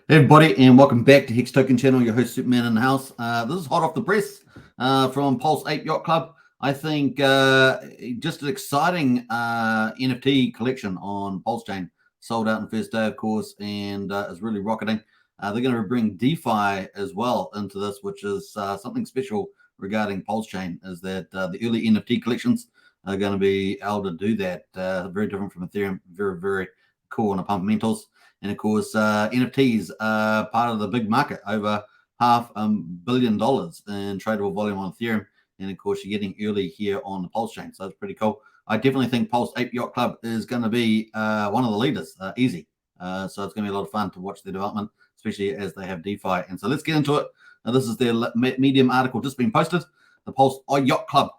Hey everybody, and welcome back to Hex Token Channel. Your host Superman in the house. This is hot off the press from Pulse Ape Yacht Club. I think just an exciting NFT collection on Pulsechain. Sold out in the first day, of course, and is really rocketing. They're going to bring DeFi as well into this, which is something special regarding Pulsechain. Is that the early NFT collections are going to be able to do that? Very different from Ethereum. Very, very cool on the fundamentals. And of course, NFTs are part of the big market, over $500 million in tradable volume on Ethereum. And of course, you're getting early here on the Pulsechain. So it's pretty cool. I definitely think Pulse Ape Yacht Club is going to be one of the leaders, easy. So it's going to be a lot of fun to watch their development, especially as they have DeFi. And so let's get into it. This is their Medium article just been posted. The Pulse Yacht Club,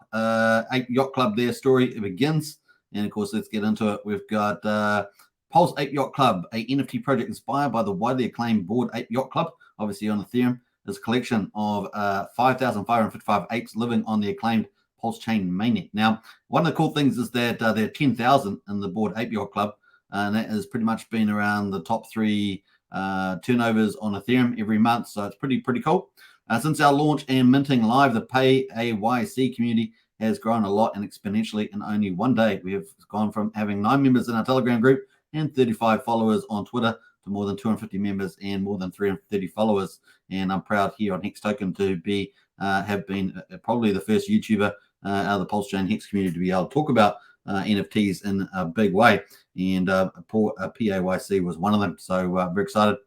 Ape Yacht Club, their story begins. And of course, let's get into it. We've got Pulse Ape Yacht Club, a NFT project inspired by the widely acclaimed Bored Ape Yacht Club, obviously on Ethereum. This collection of 5,555 apes living on the acclaimed Pulsechain mainnet. Now, one of the cool things is that there are 10,000 in the Bored Ape Yacht Club, and that has pretty much been around the top three turnovers on Ethereum every month. So it's pretty cool. Since our launch and minting live, the PAYC community has grown a lot and exponentially in only one day. We have gone from having 9 members in our Telegram group and 35 followers on Twitter to more than 250 members and more than 330 followers. And I'm proud here on Hex Token to be have been probably the first YouTuber out of the Pulsechain Hex community to be able to talk about NFTs in a big way. And PAYC was one of them. So very excited.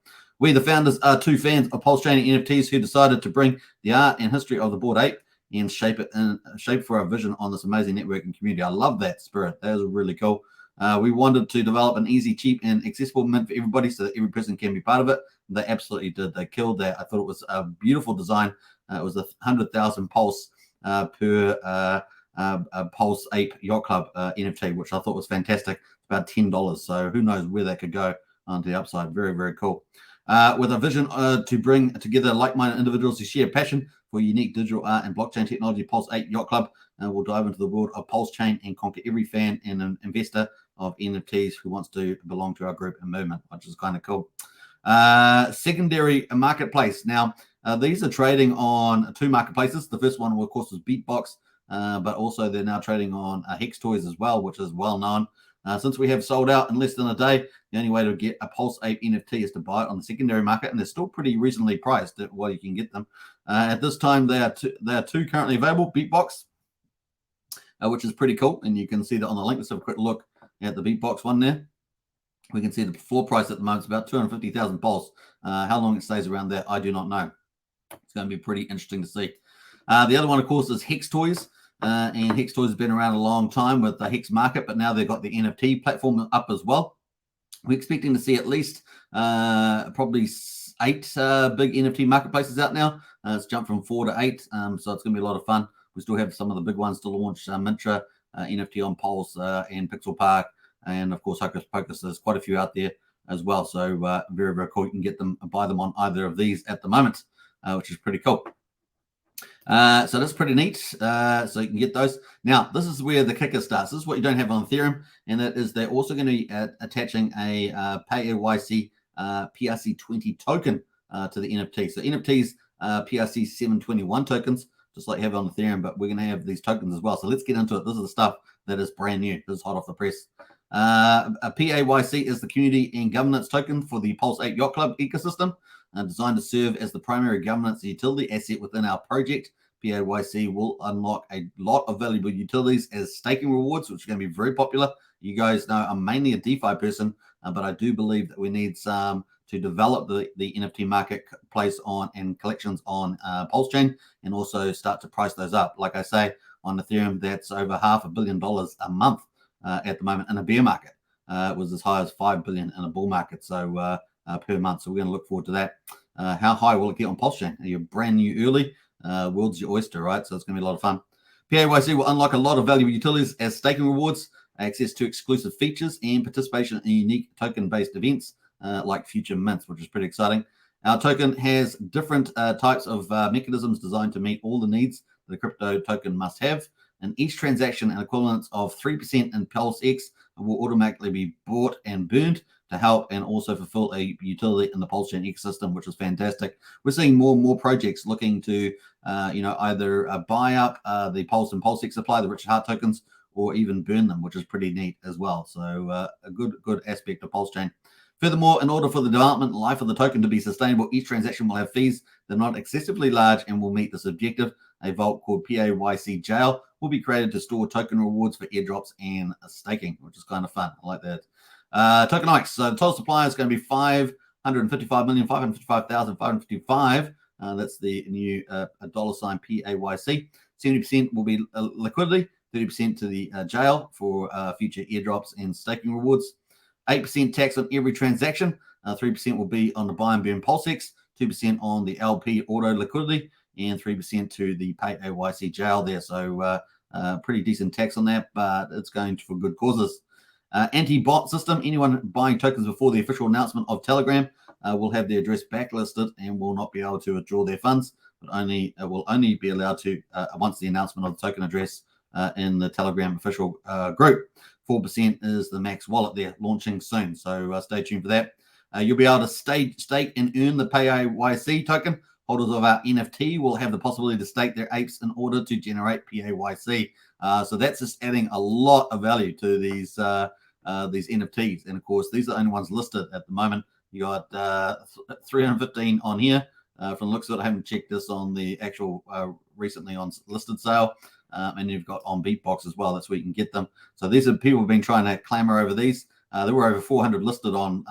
We, the founders, are two fans of Pulsechain and NFTs who decided to bring the art and history of the Bored Ape and shape for our vision on this amazing networking community. I love that spirit. That is really cool. We wanted to develop an easy, cheap, and accessible mint for everybody so that every person can be part of it. They absolutely did. They killed that. I thought it was a beautiful design. It was 100,000 pulse per Pulse Ape Yacht Club NFT, which I thought was fantastic. It's about $10. So who knows where that could go onto the upside. Very, very cool. With a vision to bring together like-minded individuals who share passion for unique digital art and blockchain technology, Pulse Ape Yacht Club will dive into the world of Pulsechain and conquer every fan and an investor of NFTs who wants to belong to our group and movement, which is kind of cool. Secondary marketplace. Now, these are trading on two marketplaces. The first one, of course, was Beatbox, but also they're now trading on Hex Toys as well, which is well known. Since we have sold out in less than a day, the only way to get a Pulse Ape NFT is to buy it on the secondary market, and they're still pretty reasonably priced at what you can get them. At this time, they are two currently available. Beatbox, which is pretty cool, and you can see that on the link. Let's have a quick look at the Beatbox one there. We can see the floor price at the moment is about 250,000 Pulse. How long it stays around there, I do not know. It's going to be pretty interesting to see. The other one, of course, is Hex Toys. And Hex Toys has been around a long time with the Hex market, but now they've got the NFT platform up as well. We're expecting to see at least probably 8 big NFT marketplaces out now. It's jumped from 4 to 8, so it's going to be a lot of fun. We still have some of the big ones to launch, Mintra, NFT on Pulse, and Pixel Park, and of course Hocus Pocus. There's quite a few out there as well, so very, very cool. You can get them, buy them on either of these at the moment, which is pretty cool. So that's pretty neat. So you can get those. Now, this is where the kicker starts. This is what you don't have on Ethereum, and that is they're also going to be attaching a PAYC PRC20 token to the NFT. So NFTs, PRC 721 tokens, just like you have on Ethereum, but we're going to have these tokens as well. So let's get into it. This is the stuff that is brand new. This is hot off the press. A PAYC is the community and governance token for the Pulse Ape Yacht Club ecosystem. Designed to serve as the primary governance utility asset within our project. PAYC will unlock a lot of valuable utilities as staking rewards, which are going to be very popular. You guys know I'm mainly a DeFi person, but I do believe that we need some to develop the NFT marketplace on and collections on Pulsechain, and also start to price those up. Like I say, on Ethereum, that's over $500 million a month at the moment in a bear market. It was as high as $5 billion in a bull market. So per month. So we're going to look forward to that. How high will it get on Pulsechain? You're brand new early. World's your oyster, right? So it's going to be a lot of fun. PAYC will unlock a lot of valuable utilities as staking rewards, access to exclusive features, and participation in unique token-based events like future mints, which is pretty exciting. Our token has different types of mechanisms designed to meet all the needs that a crypto token must have. And each transaction, an equivalent of 3% in Pulse X, will automatically be bought and burned to help and also fulfill a utility in the Pulsechain ecosystem, which is fantastic. We're seeing more and more projects looking to, either buy up the Pulse and PulseX supply, the Richard Heart tokens, or even burn them, which is pretty neat as well. So a good aspect of Pulsechain. Furthermore, in order for the development life of the token to be sustainable, each transaction will have fees that are not excessively large and will meet this objective. A vault called PAYC Jail will be created to store token rewards for airdrops and staking, which is kind of fun. I like that. Tokenomics. So the total supply is going to be 555,555,555. That's the new $sign PAYC. 70% will be liquidity, 30% to the jail for future airdrops and staking rewards. 8% tax on every transaction. 3% will be on the buy and burn PulseX. 2% on the LP auto liquidity, and 3% to the PAYC jail there. So pretty decent tax on that, but it's going for good causes. Anti-bot system. Anyone buying tokens before the official announcement of Telegram will have their address backlisted and will not be able to withdraw their funds, but will only be allowed to once the announcement of the token address in the Telegram official group. 4% is the max wallet there, launching soon. So stay tuned for that. You'll be able to stake and earn the PAYC token. Holders of our NFT will have the possibility to stake their apes in order to generate PAYC. So that's just adding a lot of value to these NFTs. And of course, these are the only ones listed at the moment. You got 315 on here. From the looks of it, I haven't checked this on the actual recently on listed sale. And you've got on Beatbox as well. That's where you can get them. So these are people who've been trying to clamor over these. There were over 400 listed on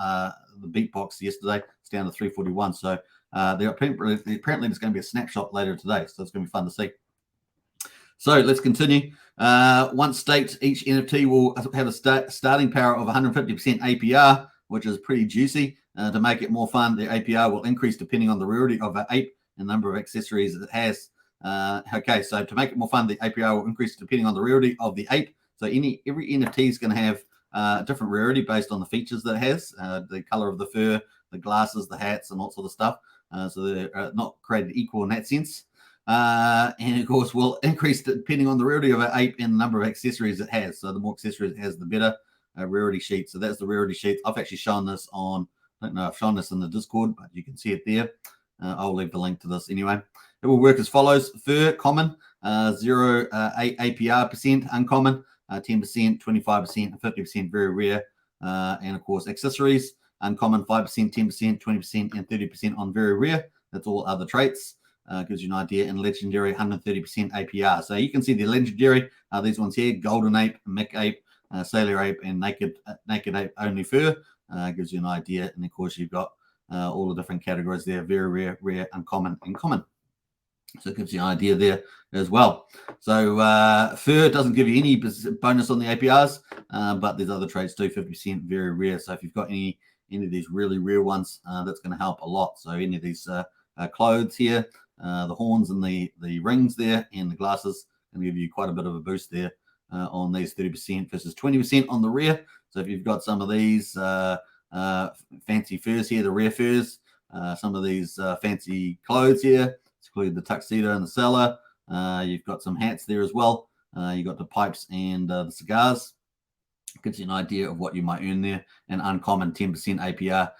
the Beatbox yesterday. It's down to 341. So apparently there's going to be a snapshot later today. So it's going to be fun to see. So let's continue. Once staked, each NFT will have a starting power of 150% APR, which is pretty juicy. To make it more fun, the APR will increase depending on the rarity of the ape and number of accessories it has. Okay, so to make it more fun, the APR will increase depending on the rarity of the ape. So every NFT is going to have a different rarity based on the features that it has, the color of the fur, the glasses, the hats, and all sort of stuff. So they're not created equal in that sense. And of course, will increase depending on the rarity of an ape and the number of accessories it has. So the more accessories it has, the better rarity sheet. So that's the rarity sheet. I've actually shown this on, I don't know, I've shown this in the Discord, but you can see it there. I'll leave the link to this anyway. It will work as follows: fur, common, 0 APR percent, uncommon, 10%, 25%, and 50% very rare. And of course, accessories, uncommon 5%, 10%, 20%, and 30% on very rare. That's all other traits. Gives you an idea. And legendary, 130% APR. So you can see the legendary, these ones here: golden ape, mick ape, sailor ape, and naked ape only fur. Gives you an idea. And of course, you've got all the different categories there: very rare, rare, uncommon, and common. So it gives you an idea there as well. So fur doesn't give you any bonus on the APRs, but there's other traits too, 50% very rare. So if you've got any of these really rare ones, that's going to help a lot. So any of these clothes here, the horns and the rings there, and the glasses can give you quite a bit of a boost there on these 30% versus 20% on the rare. So if you've got some of these fancy furs here, the rare furs, some of these fancy clothes here, including the tuxedo and the cellar. You've got some hats there as well. You've got the pipes and the cigars. Gives you an idea of what you might earn there. And uncommon 10% APR,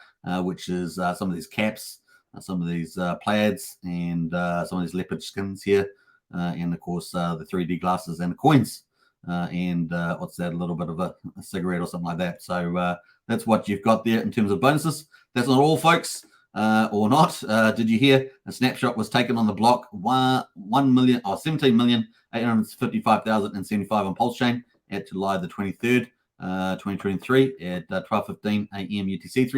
which is some of these caps, some of these plaids, and some of these leopard skins here. And of course, the 3D glasses and the coins. And what's that? A little bit of a cigarette or something like that. So that's what you've got there in terms of bonuses. That's not all, folks. Or not. Did you hear a snapshot was taken on the block 17,855,075 on Pulsechain at July the 23rd, 2023 at 12:15 a.m. UTC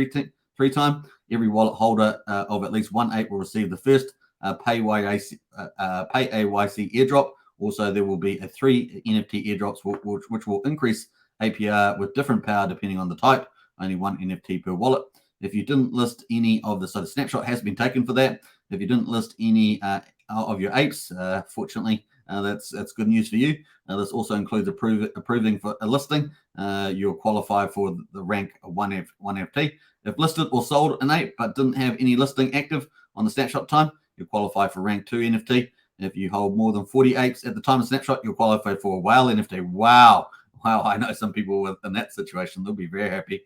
three time. Every wallet holder of at least one ape will receive the first PAYC airdrop. Also, there will be 3 NFT airdrops which will increase APR with different power depending on the type. Only 1 NFT per wallet. If you didn't list any of the, so the snapshot has been taken for that. If you didn't list any of your apes, fortunately, that's good news for you. This also includes approving for a listing. You'll qualify for the rank of 1 FT. If listed or sold an ape but didn't have any listing active on the snapshot time, you'll qualify for rank 2 NFT. If you hold more than 40 apes at the time of snapshot, you'll qualify for a whale NFT. Wow, I know some people in that situation. They'll be very happy.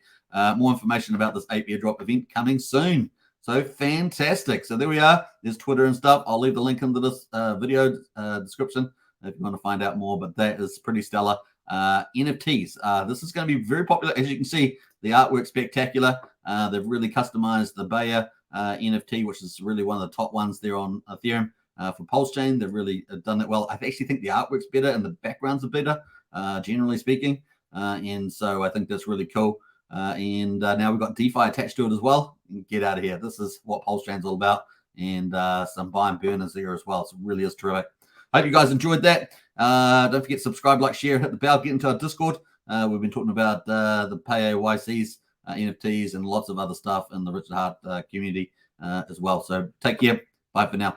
More information about this Ape Airdrop event coming soon. So fantastic. So there we are. There's Twitter and stuff. I'll leave the link into this video description if you want to find out more, but that is pretty stellar. NFTs. This is going to be very popular. As you can see, the artwork's spectacular. They've really customized the Bayer NFT, which is really one of the top ones there on Ethereum. For Pulsechain, they've really done it well. I actually think the artwork's better and the backgrounds are better, generally speaking. And so I think that's really cool. And now we've got DeFi attached to it as well. Get out of here. This is what Pulsechain's all about. And some buy and burners there as well. So it really is terrific. Hope you guys enjoyed that. Don't forget to subscribe, like, share, hit the bell, get into our Discord. We've been talking about the PAYCs, NFTs, and lots of other stuff in the Richard Hart community as well. So take care. Bye for now.